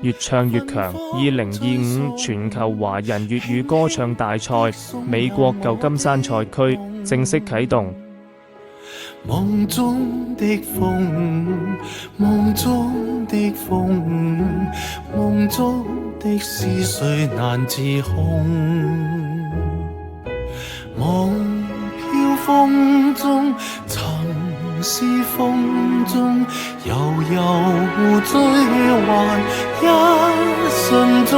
越唱越強2025全球華人粵語歌唱大賽美國舊金山賽區正式啟動。夢中的風，夢中的風，夢中的思緒難自控。夢飄風中，曾是風中，悠悠追還一瞬中，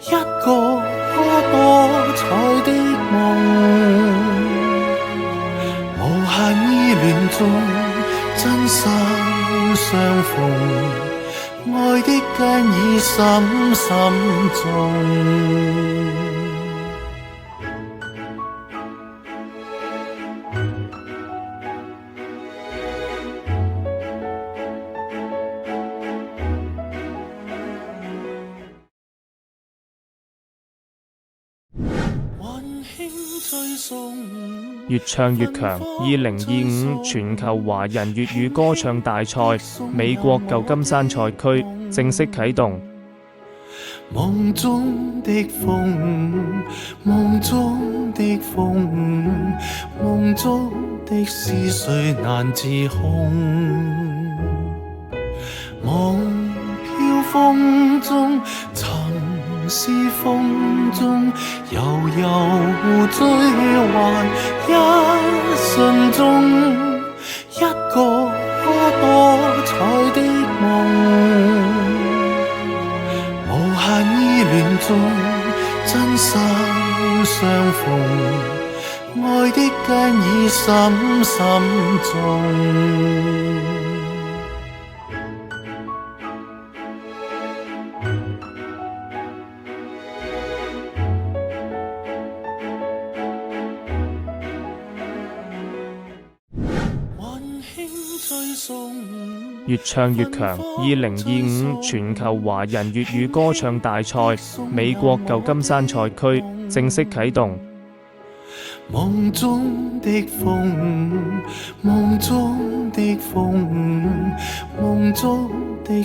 一個多彩的夢。無限依戀中，真心相逢，愛的根已深深種。越唱越強2025全球華人粵語歌唱大賽美國舊金山賽區正式啟動。夢中的風，夢中的風，夢中的思緒難自控。夢飄風中，曾是風中，悠悠追還一瞬中，一個多彩的夢。無限依戀中，真心相逢，愛的根已深深種。越唱越強2025全球華人粵語歌唱大賽美國舊金山賽區正式啟動。夢中的風，夢中的風，夢中的